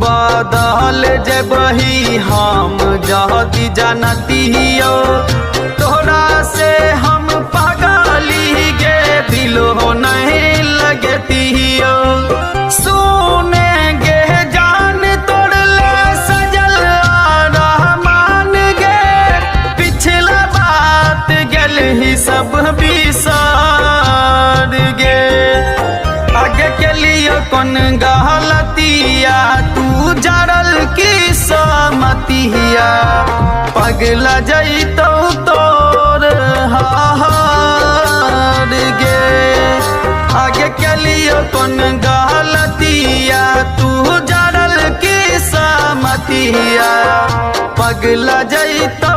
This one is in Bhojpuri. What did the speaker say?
बदल जबही हम जहती जानतियो तोरा से हम पागली गे दिलो नहीं लगतियो सुने गे जान तोड़ले सजल रहमान गे पिछला बात गल ही सब बिसार गे आगे के लिए कौन गलतिया तू जरल की समतिया पगला जैतो तोर हार गे आगे के लिए कौन गलतिया तू जरल की समतिया पगला जैतो